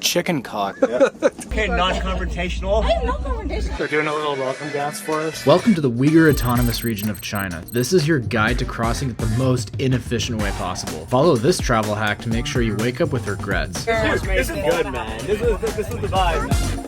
chicken cock. Yeah. Okay, non-confrontational. Hey, no confrontation. They're doing a little welcome dance for us. Welcome to the Uyghur Autonomous Region of China. This is your guide to crossing it the most inefficient way possible. Follow this travel hack to make sure you wake up with regrets. This is good, man. This is the vibe.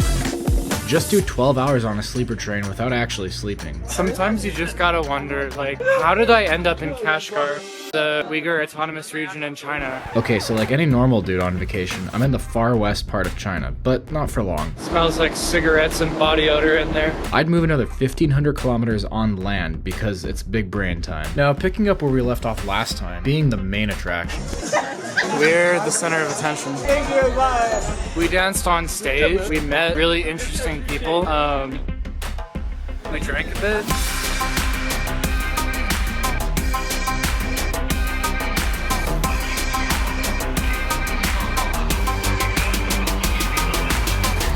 Just do 12 hours on a sleeper train without actually sleeping. Sometimes you just gotta wonder, like, how did I end up in Kashgar, the Uyghur Autonomous Region in China? Okay, so like any normal dude on vacation, I'm in the far west part of China, but not for long. Smells like cigarettes and body odor in there. I'd move another 1,500 kilometers on land because it's big brain time. Now, picking up where we left off last time, being the main attraction. We're the center of attention. Thank you, bye. We danced on stage. We met really interesting people. We drank a bit.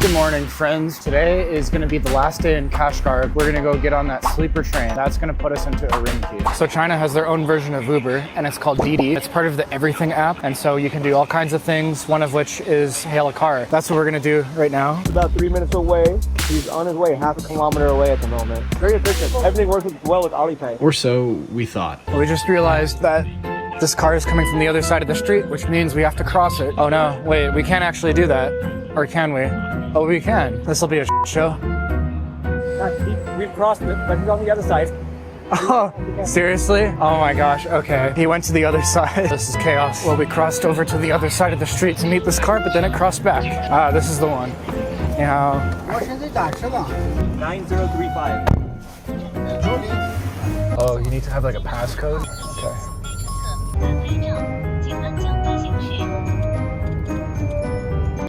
Good morning, friends. Today is going to be the last day in Kashgar. We're going to go get on that sleeper train. That's going to put us into Urumqi. So China has their own version of Uber, and it's called Didi. It's part of the Everything app, and so you can do all kinds of things, one of which is hail a car. That's what we're going to do right now. It's about 3 minutes away. He's on his way, half a kilometer away at the moment. Very efficient. Everything works well with Alipay. Or so we thought. We just realized that this car is coming from the other side of the street, which means we have to cross it. Oh no, wait, we can't actually do that. Or can we? Oh, we can. This will be a show. We've crossed it, but he's on the other side. Oh, seriously? Oh my gosh, okay. He went to the other side. This is chaos. Well, we crossed over to the other side of the street to meet this car, but then it crossed back. Ah, this is the one. You know. 9035. Oh, you need to have like a passcode? Okay.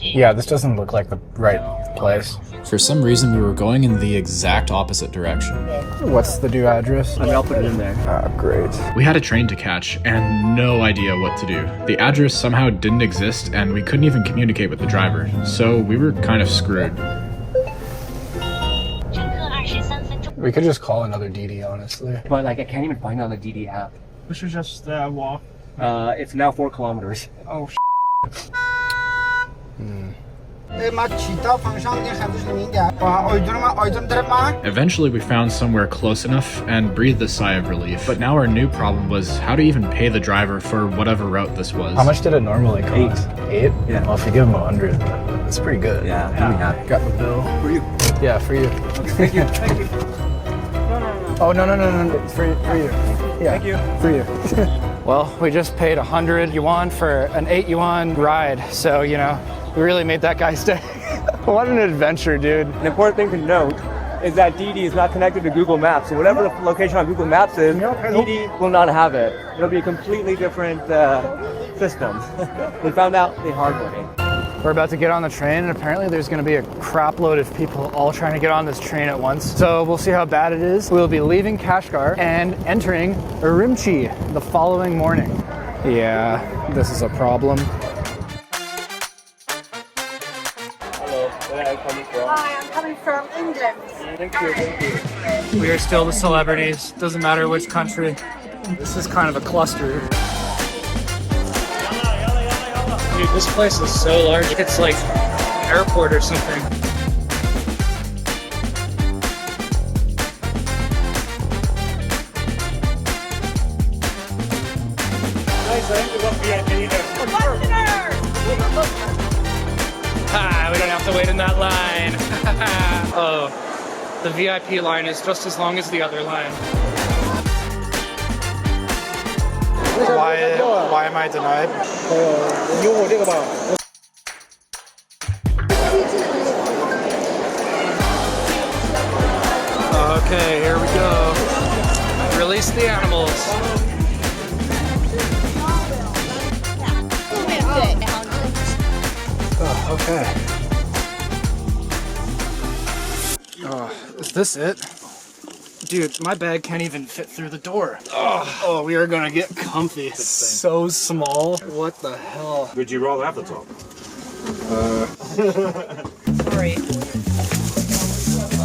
Yeah, this doesn't look like the right place. For some reason, we were going in the exact opposite direction. What's the new address? I'll put it in there. Ah, great. We had a train to catch and no idea what to do. The address somehow didn't exist and we couldn't even communicate with the driver, so we were kind of screwed. We could just call another Didi, honestly. But like, I can't even find it on the DD app. We should just walk. It's now 4 kilometers. Oh, Eventually we found somewhere close enough and breathed a sigh of relief. But now our new problem was how to even pay the driver for whatever route this was. how much did it normally cost? 8? Yeah. Well, if you give him 100, that's pretty good. Yeah. Got the bill. For you. Yeah, for you. Thank you. Thank you. Oh, no. It's for you. Yeah, Thank you. for you. Well, we just paid 100 yuan for an 8 yuan ride. So, you know, we really made that guy's day. What an adventure, dude. An important thing to note is that Didi is not connected to Google Maps. So whatever the location on Google Maps is, Didi will not have it. It'll be a completely different system. We found out the hard way. We're about to get on the train, and apparently there's going to be a crap load of people all trying to get on this train at once. So we'll see how bad it is. We'll be leaving Kashgar and entering Urumqi the following morning. Yeah, this is a problem. Hello, where are you coming from? Hi, I'm coming from England. Thank you. We are still the celebrities. Doesn't matter which country. This is kind of a cluster. Dude, this place is so large. It's like an airport or something. Ha, we don't have to wait in that line. Oh, the VIP line is just as long as the other line. Why am I denied? Okay, here we go. Release the animals. Oh, okay. Oh, is this it? Dude, my bag can't even fit through the door. Oh, we are gonna get comfy. So small. What the hell? Would you rather have the top? Sorry.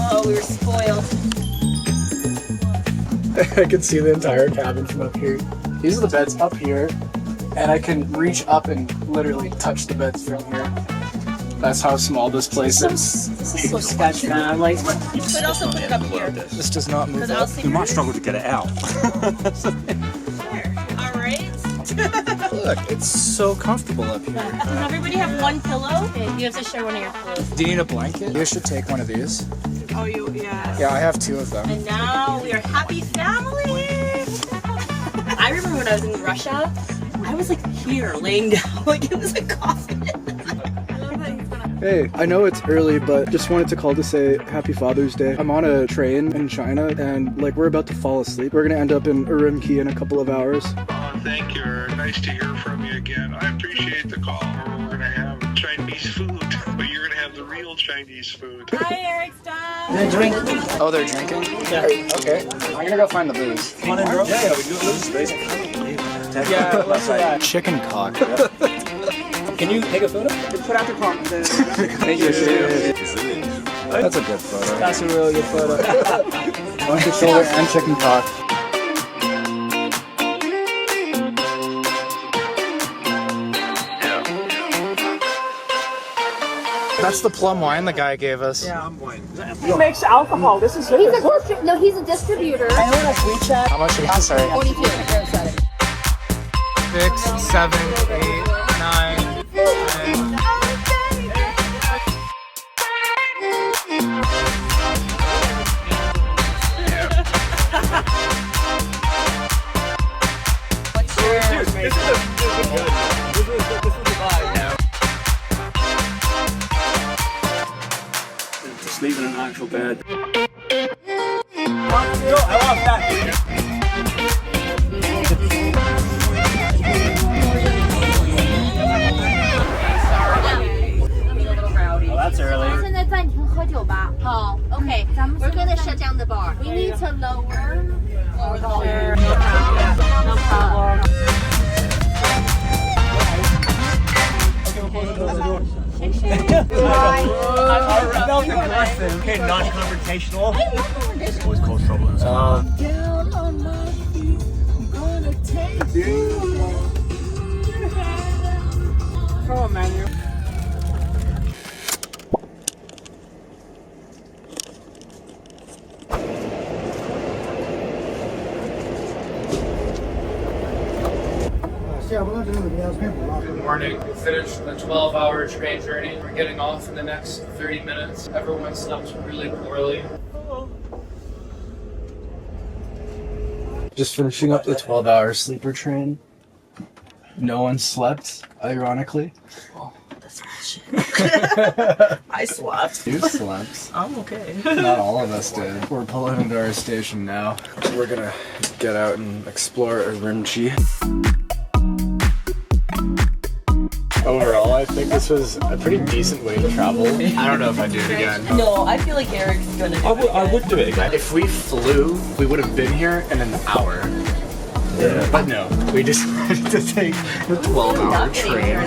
Oh, we were spoiled. I can see the entire cabin from up here. These are the beds up here, and I can reach up and literally touch the beds from here. That's how small this place is. This is so sketch, man. I'm like, But also put it up here. This does not move Because I'll up. sing. You might struggle to get it out. All right. Look, it's so comfortable up here. Does everybody have one pillow? Okay, you have to share one of your pillows. Do you need a blanket? You should take one of these. Oh, yeah. Yeah, I have 2 of them. And now we are happy family. I remember when I was in Russia, I was like here laying down, like it was a coffin. Hey, I know it's early, but just wanted to call to say Happy Father's Day. I'm on a train in China and like we're about to fall asleep. We're gonna end up in Urumqi in a couple of hours. Oh, thank you. Nice to hear from you again. I appreciate the call. We're going to have Chinese food, but you're going to have the real Chinese food. Hi, Eric, stop. Oh, they're drinking? Yeah. Okay. I'm gonna go find the booze. Come on in, bro. Yeah, we do this. Yeah, let's do that. Chicken cock. Can you take a photo? put out the comment. Thank you. That's a good photo. That's a really good photo. Monkey shoulder and chicken cock. That's the plum wine the guy gave us. Yeah, he makes alcohol. This is He's a distributor. I know that's WeChat. How much? I'm sorry. 42. 6, 7, 8, 9, 10. Just leaving an actual bed. That's early. 现在暂停喝酒吧。好 ，OK， we're gonna shut down the bar. We need to lower the volume. No problem. Okay, non-confrontational. Always cause trouble inside. Come on, man. Good morning. We finished the 12-hour train journey. We're getting off in the next 30 minutes. Everyone slept really poorly. Just finishing up the 12-hour sleeper train. No one slept, ironically. Oh, that's bullshit. I slept. You slept. I'm okay. Not all of us did. We're pulling into our station now. We're gonna get out and explore Urumqi. Overall, I think this was a pretty decent way to travel. I don't know if I'd do it again. No, I feel like Eric's gonna do it. I would do it again. If we flew, we would have been here in an hour. Yeah. But no, we decided to take the 12-hour train.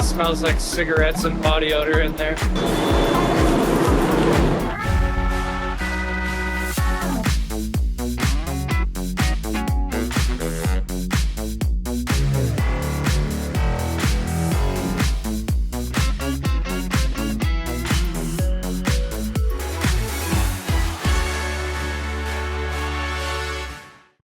Smells like cigarettes and body odor in there.